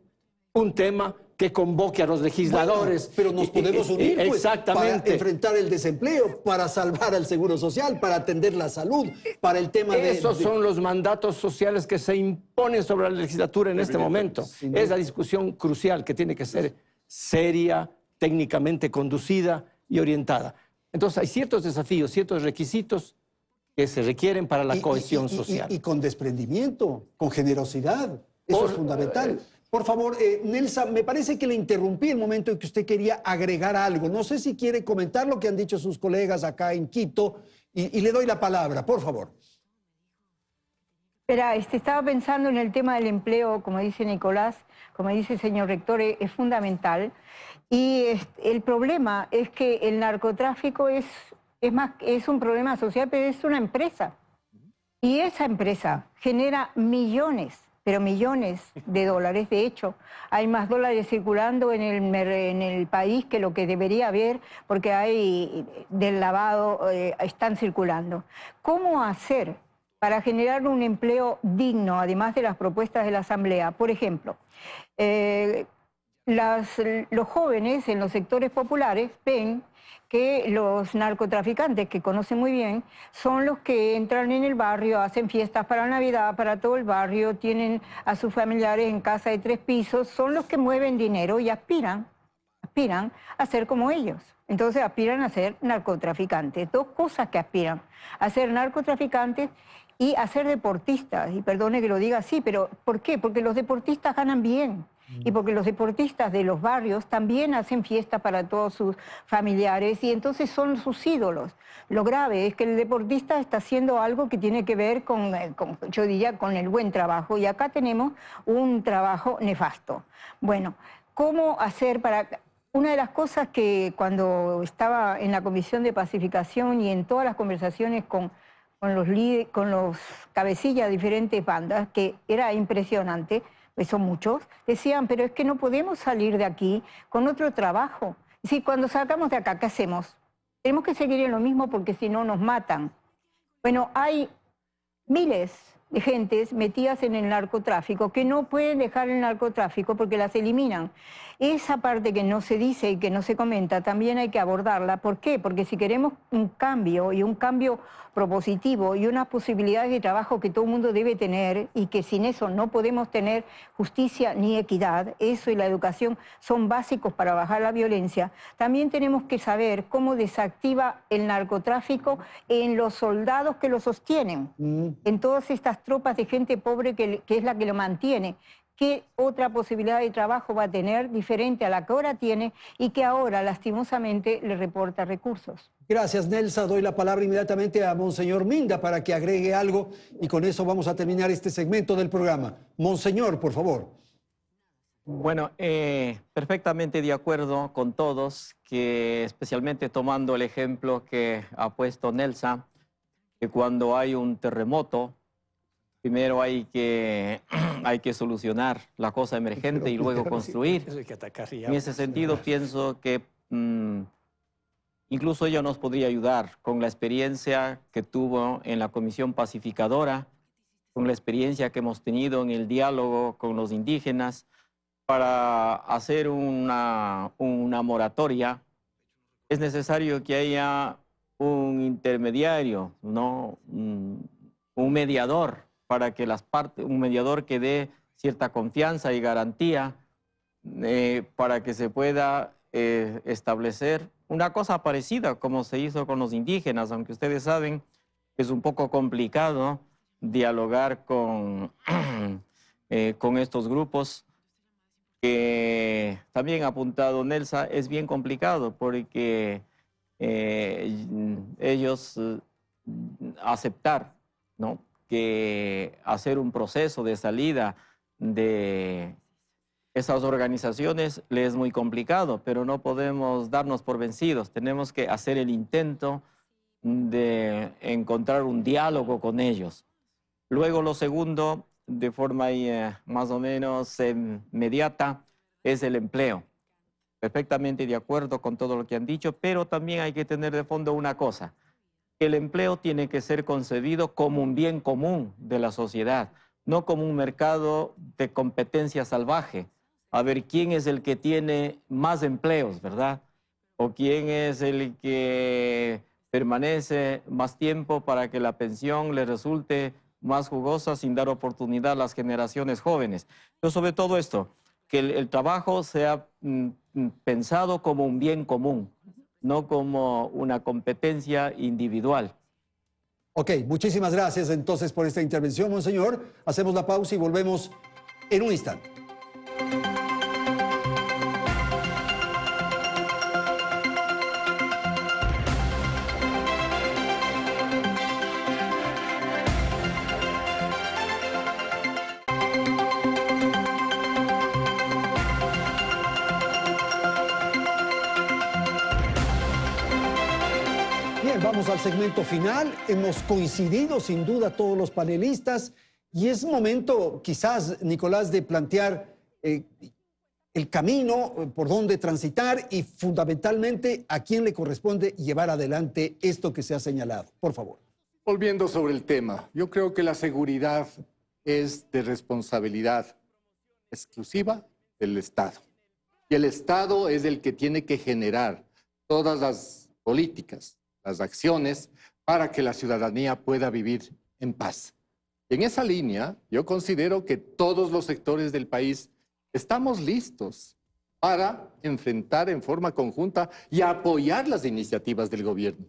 S10: un tema que convoque a los legisladores.
S4: Bueno, pero nos podemos unir pues,
S10: exactamente,
S4: para enfrentar el desempleo, para salvar al Seguro Social, para atender la salud, para el tema
S10: Esos son los mandatos sociales que se imponen sobre la legislatura en este momento. Es la discusión crucial que tiene que ser seria, técnicamente conducida y orientada. Entonces hay ciertos desafíos, ciertos requisitos que se requieren para la cohesión social.
S4: Y con desprendimiento, con generosidad. Eso es fundamental. Por favor, Nelsa, me parece que le interrumpí el momento en que usted quería agregar algo. No sé si quiere comentar lo que han dicho sus colegas acá en Quito y le doy la palabra, por favor.
S13: Espera, estaba pensando en el tema del empleo, como dice Nicolás, como dice el señor rector, es fundamental. Y el problema es que el narcotráfico es un problema social, pero es una empresa. Y esa empresa genera millones, pero millones de dólares. De hecho, hay más dólares circulando en el país que lo que debería haber, porque hay del lavado, están circulando. ¿Cómo hacer para generar un empleo digno, además de las propuestas de la Asamblea? Por ejemplo, los jóvenes en los sectores populares ven que los narcotraficantes, que conocen muy bien, son los que entran en el barrio, hacen fiestas para Navidad, para todo el barrio, tienen a sus familiares en casa de 3 pisos, son los que mueven dinero y aspiran a ser como ellos. Entonces aspiran a ser narcotraficantes. 2 cosas que aspiran: a ser narcotraficantes y a ser deportistas. Y perdone que lo diga así, pero ¿por qué? Porque los deportistas ganan bien. Y porque los deportistas de los barrios también hacen fiesta para todos sus familiares y entonces son sus ídolos. Lo grave es que el deportista está haciendo algo que tiene que ver yo diría, con el buen trabajo. Y acá tenemos un trabajo nefasto. Bueno, ¿cómo hacer para...? Una de las cosas que cuando estaba en la Comisión de Pacificación y en todas las conversaciones con los cabecillas de diferentes bandas, que era impresionante, pues son muchos, decían, pero es que no podemos salir de aquí con otro trabajo. Es decir, cuando salgamos de acá, ¿qué hacemos? Tenemos que seguir en lo mismo porque si no nos matan. Bueno, hay miles de gentes metidas en el narcotráfico que no pueden dejar el narcotráfico porque las eliminan. Esa parte que no se dice y que no se comenta también hay que abordarla. ¿Por qué? Porque si queremos un cambio y un cambio propositivo y unas posibilidades de trabajo que todo el mundo debe tener y que sin eso no podemos tener justicia ni equidad, eso y la educación son básicos para bajar la violencia, también tenemos que saber cómo desactiva el narcotráfico en los soldados que lo sostienen, en todas estas tropas de gente pobre que es la que lo mantiene. ¿Qué otra posibilidad de trabajo va a tener diferente a la que ahora tiene y que ahora lastimosamente le reporta recursos?
S4: Gracias, Nelsa. Doy la palabra inmediatamente a Monseñor Minda para que agregue algo y con eso vamos a terminar este segmento del programa. Monseñor, por favor.
S11: Bueno, perfectamente de acuerdo con todos, que especialmente tomando el ejemplo que ha puesto Nelsa, que cuando hay un terremoto, primero hay que solucionar la cosa emergente y luego construir. En ese sentido, pienso que incluso ella nos podría ayudar con la experiencia que tuvo en la Comisión Pacificadora, con la experiencia que hemos tenido en el diálogo con los indígenas, para hacer una moratoria. Es necesario que haya un intermediario, ¿no? Un mediador, para que las partes, un mediador que dé cierta confianza y garantía para que se pueda establecer una cosa parecida como se hizo con los indígenas, aunque ustedes saben que es un poco complicado dialogar con estos grupos, que también ha apuntado Nelsa, es bien complicado porque ellos aceptar, ¿no?, que hacer un proceso de salida de esas organizaciones les es muy complicado, pero no podemos darnos por vencidos. Tenemos que hacer el intento de encontrar un diálogo con ellos. Luego, lo segundo, de forma más o menos inmediata, es el empleo. Perfectamente de acuerdo con todo lo que han dicho, pero también hay que tener de fondo una cosa. El empleo tiene que ser concebido como un bien común de la sociedad, no como un mercado de competencia salvaje. A ver quién es el que tiene más empleos, ¿verdad? O quién es el que permanece más tiempo para que la pensión le resulte más jugosa sin dar oportunidad a las generaciones jóvenes. Pero sobre todo esto, que el trabajo sea pensado como un bien común, no como una competencia individual.
S4: Ok, muchísimas gracias entonces por esta intervención, Monseñor. Hacemos la pausa y volvemos en un instante. Vamos al segmento final. Hemos coincidido sin duda todos los panelistas y es momento quizás, Nicolás, de plantear el camino por donde transitar y fundamentalmente a quién le corresponde llevar adelante esto que se ha señalado. Por favor.
S12: Volviendo sobre el tema, yo creo que la seguridad es de responsabilidad exclusiva del Estado. Y el Estado es el que tiene que generar todas las políticas, las acciones, para que la ciudadanía pueda vivir en paz. Y en esa línea, yo considero que todos los sectores del país estamos listos para enfrentar en forma conjunta y apoyar las iniciativas del gobierno.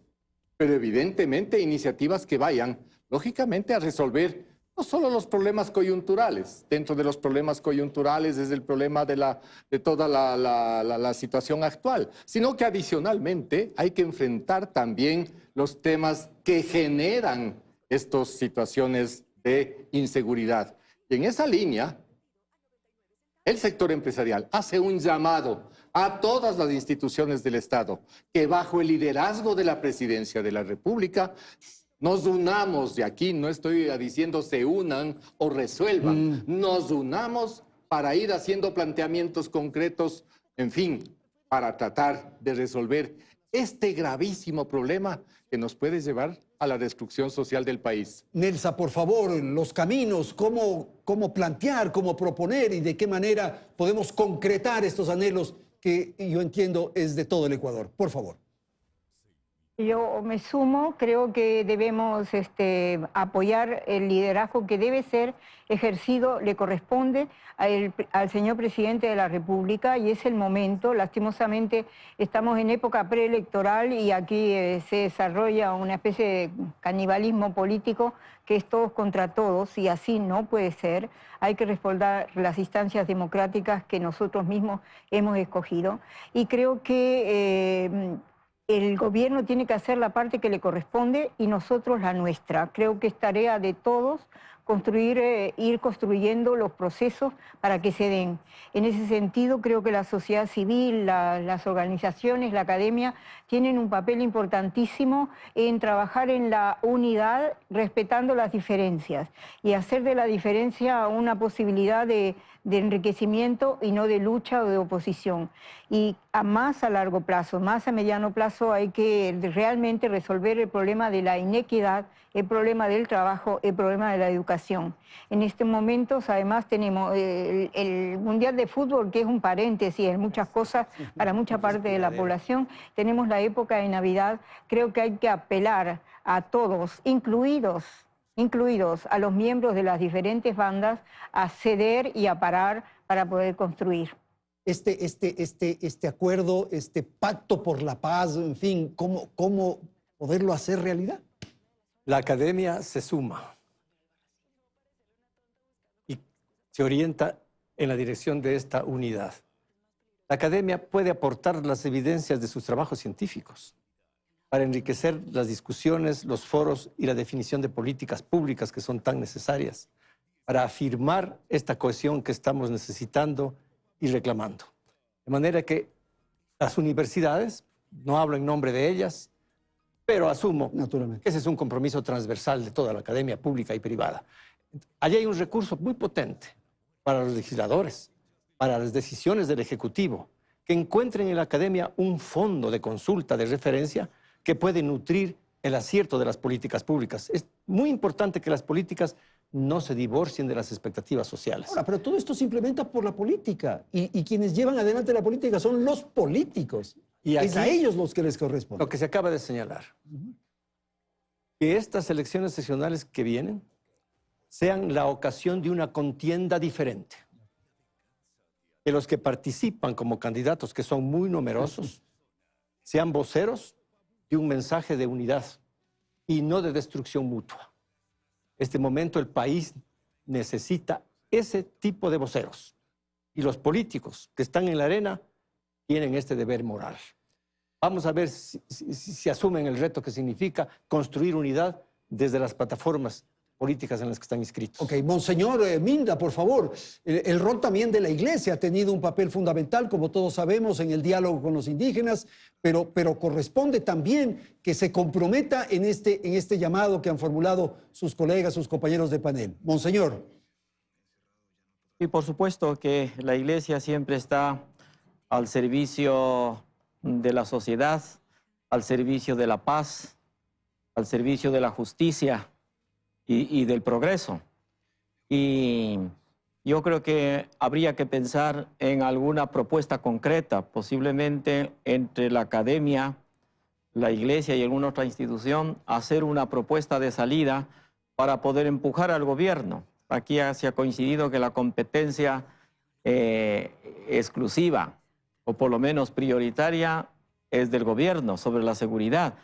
S12: Pero evidentemente iniciativas que vayan, lógicamente, a resolver no solo los problemas coyunturales. Dentro de los problemas coyunturales es el problema de toda la situación actual, sino que adicionalmente hay que enfrentar también los temas que generan estas situaciones de inseguridad. Y en esa línea, el sector empresarial hace un llamado a todas las instituciones del Estado que bajo el liderazgo de la Presidencia de la República nos unamos, y aquí no estoy diciendo se unan o resuelvan, nos unamos para ir haciendo planteamientos concretos, en fin, para tratar de resolver este gravísimo problema que nos puede llevar a la destrucción social del país.
S4: Nelsa, por favor, los caminos, cómo plantear, cómo proponer y de qué manera podemos concretar estos anhelos que yo entiendo es de todo el Ecuador. Por favor.
S13: Yo me sumo, creo que debemos apoyar el liderazgo que debe ser ejercido, le corresponde al señor presidente de la República y es el momento. Lastimosamente estamos en época preelectoral y aquí se desarrolla una especie de canibalismo político que es todos contra todos y así no puede ser. Hay que respaldar las instancias democráticas que nosotros mismos hemos escogido y creo que el gobierno tiene que hacer la parte que le corresponde y nosotros la nuestra. Creo que es tarea de todos ir construyendo los procesos para que se den. En ese sentido, creo que la sociedad civil, las organizaciones, la academia, tienen un papel importantísimo en trabajar en la unidad, respetando las diferencias y hacer de la diferencia una posibilidad de enriquecimiento y no de lucha o de oposición. Y más a largo plazo, más a mediano plazo, hay que realmente resolver el problema de la inequidad, el problema del trabajo, el problema de la educación. En estos momentos, además, tenemos el Mundial de Fútbol, que es un paréntesis en muchas cosas para mucha parte de la población. Tenemos la época de Navidad. Creo que hay que apelar a todos, incluidos a los miembros de las diferentes bandas, a ceder y a parar para poder construir.
S4: Este acuerdo, este pacto por la paz, en fin, ¿cómo poderlo hacer realidad?
S10: La academia se suma y se orienta en la dirección de esta unidad. La academia puede aportar las evidencias de sus trabajos científicos para enriquecer las discusiones, los foros y la definición de políticas públicas que son tan necesarias para afirmar esta cohesión que estamos necesitando y reclamando. De manera que las universidades, no hablo en nombre de ellas, pero asumo que ese es un compromiso transversal de toda la academia pública y privada. Allí hay un recurso muy potente para los legisladores, para las decisiones del Ejecutivo, que encuentren en la academia un fondo de consulta, de referencia, que puede nutrir el acierto de las políticas públicas. Es muy importante que las políticas no se divorcien de las expectativas sociales.
S4: Ahora, pero todo esto se implementa por la política y quienes llevan adelante la política son los políticos. Y es a ellos los que les corresponde.
S10: Lo que se acaba de señalar, que estas elecciones seccionales que vienen sean la ocasión de una contienda diferente. Que los que participan como candidatos, que son muy numerosos, sean voceros de un mensaje de unidad y no de destrucción mutua. Este momento el país necesita ese tipo de voceros. Y los políticos que están en la arena tienen este deber moral. Vamos a ver si asumen el reto que significa construir unidad desde las plataformas políticas en las que están inscritos.
S4: Ok, Monseñor Minda, por favor. El rol también de la Iglesia ha tenido un papel fundamental, como todos sabemos, en el diálogo con los indígenas, pero corresponde también que se comprometa en este llamado que han formulado sus colegas, sus compañeros de panel. Monseñor.
S11: Y por supuesto que la Iglesia siempre está al servicio de la sociedad, al servicio de la paz, al servicio de la justicia y del progreso. Y yo creo que habría que pensar en alguna propuesta concreta, posiblemente entre la academia, la Iglesia y alguna otra institución, hacer una propuesta de salida para poder empujar al gobierno. Aquí se ha coincidido que la competencia exclusiva, o por lo menos prioritaria, es del gobierno sobre la seguridad.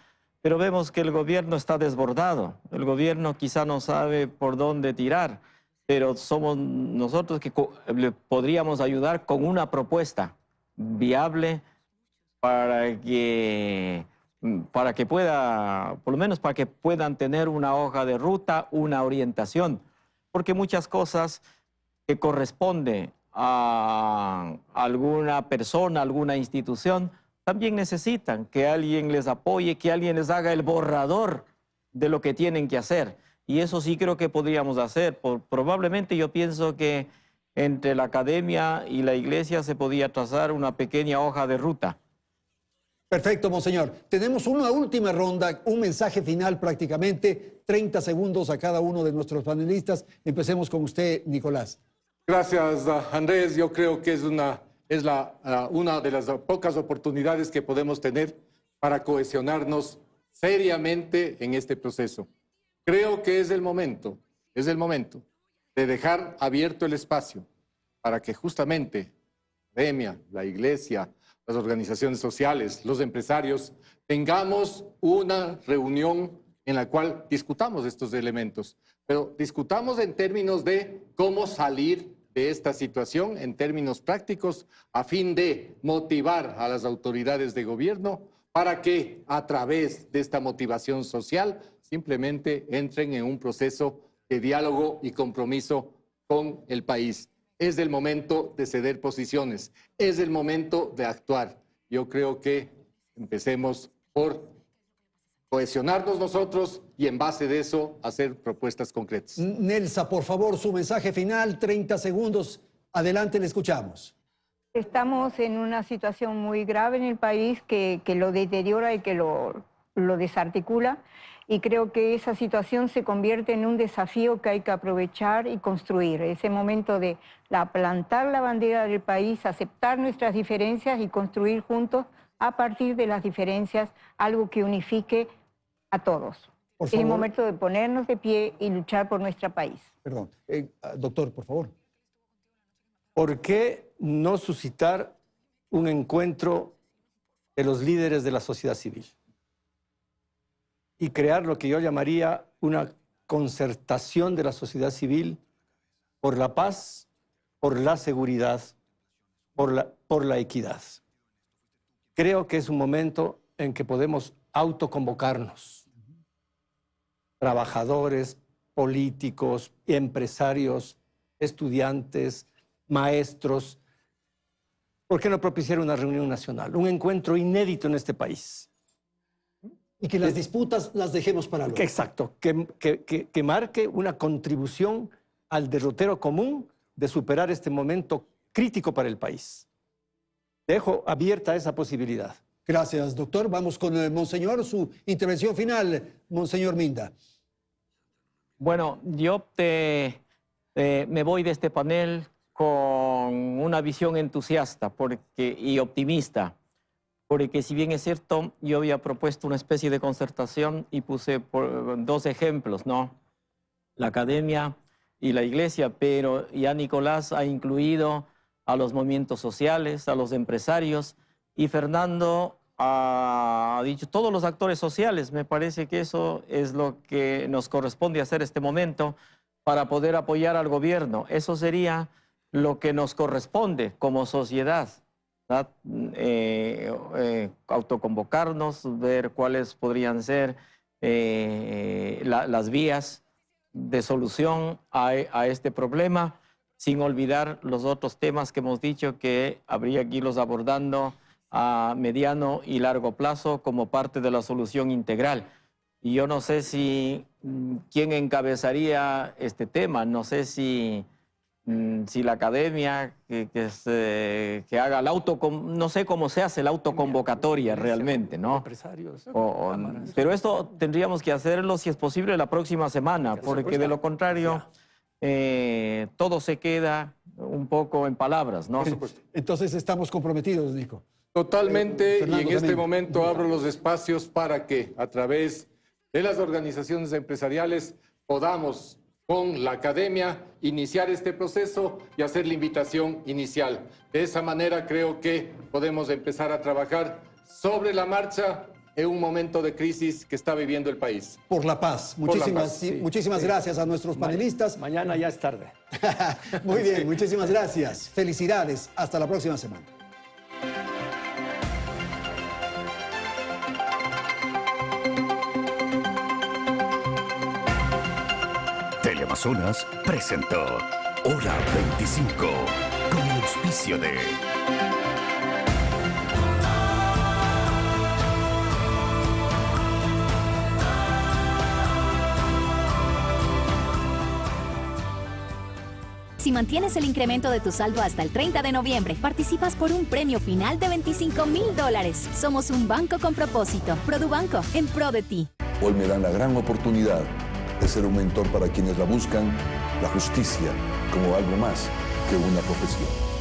S11: Pero vemos que el gobierno está desbordado. El gobierno quizá no sabe por dónde tirar, pero somos nosotros que le podríamos ayudar con una propuesta viable para que pueda, por lo menos para que puedan tener una hoja de ruta, una orientación. Porque muchas cosas que corresponden a alguna persona, alguna institución, también necesitan que alguien les apoye, que alguien les haga el borrador de lo que tienen que hacer. Y eso sí creo que podríamos hacer. Probablemente yo pienso que entre la academia y la Iglesia se podía trazar una pequeña hoja de ruta.
S4: Perfecto, Monseñor. Tenemos una última ronda, un mensaje final prácticamente, 30 segundos a cada uno de nuestros panelistas. Empecemos con usted, Nicolás.
S12: Gracias, Andrés. Yo creo que es una de las pocas oportunidades que podemos tener para cohesionarnos seriamente en este proceso. Creo que es el momento de dejar abierto el espacio para que justamente la academia, la Iglesia, las organizaciones sociales, los empresarios, tengamos una reunión en la cual discutamos estos elementos, pero discutamos en términos de cómo salir de esta situación, en términos prácticos, a fin de motivar a las autoridades de gobierno para que a través de esta motivación social simplemente entren en un proceso de diálogo y compromiso con el país. Es el momento de ceder posiciones, es el momento de actuar. Yo creo que empecemos por cohesionarnos nosotros y en base de eso hacer propuestas concretas.
S4: Nelsa, por favor, su mensaje final, 30 segundos. Adelante, le escuchamos.
S13: Estamos en una situación muy grave en el país que lo deteriora y que lo desarticula. Y creo que esa situación se convierte en un desafío que hay que aprovechar y construir. Ese momento de plantar la bandera del país, aceptar nuestras diferencias y construir juntos a partir de las diferencias algo que unifique a todos. Es el momento de ponernos de pie y luchar por nuestro país.
S4: Perdón. Doctor, por favor.
S10: ¿Por qué no suscitar un encuentro de los líderes de la sociedad civil y crear lo que yo llamaría una concertación de la sociedad civil por la paz, por la seguridad, por la equidad? Creo que es un momento en que podemos autoconvocarnos. Trabajadores, políticos, empresarios, estudiantes, maestros. ¿Por qué no propiciar una reunión nacional? Un encuentro inédito en este país.
S4: Y que las disputas las dejemos para luego.
S10: Exacto, que marque una contribución al derrotero común de superar este momento crítico para el país. Dejo abierta esa posibilidad.
S4: Gracias, doctor. Vamos con el Monseñor, su intervención final, Monseñor Minda.
S11: Bueno, yo me voy de este panel con una visión entusiasta y optimista, porque si bien es cierto, yo había propuesto una especie de concertación y puse dos ejemplos, ¿no? La academia y la Iglesia, pero ya Nicolás ha incluido a los movimientos sociales, a los empresarios, y Fernando ha dicho todos los actores sociales. Me parece que eso es lo que nos corresponde hacer en este momento para poder apoyar al gobierno. Eso sería lo que nos corresponde como sociedad, autoconvocarnos, ver cuáles podrían ser las vías de solución a este problema, sin olvidar los otros temas que hemos dicho que habría que irlos abordando a mediano y largo plazo como parte de la solución integral. Y yo no sé si quién encabezaría este tema, no sé si la academia que haga no sé cómo se hace la autoconvocatoria realmente, ¿no? Pero esto tendríamos que hacerlo, si es posible, la próxima semana, porque de lo contrario todo se queda un poco en palabras, ¿no?
S4: Entonces estamos comprometidos, Nico.
S12: Totalmente, y en este
S4: también.
S12: momento abro los espacios para que a través de las organizaciones empresariales podamos con la academia iniciar este proceso y hacer la invitación inicial. De esa manera creo que podemos empezar a trabajar sobre la marcha en un momento de crisis que está viviendo el país.
S4: Por la paz. Muchísimas gracias a nuestros panelistas.
S10: Mañana ya es tarde.
S4: Muy bien, muchísimas gracias. Felicidades. Hasta la próxima semana.
S1: Teleamazonas presentó Hora 25 con el auspicio de
S2: Si mantienes el incremento de tu saldo hasta el 30 de noviembre, participas por un premio final de $25,000. Somos un banco con propósito. Produbanco, en pro de ti.
S3: Hoy me dan la gran oportunidad de ser un mentor para quienes la buscan, la justicia como algo más que una profesión.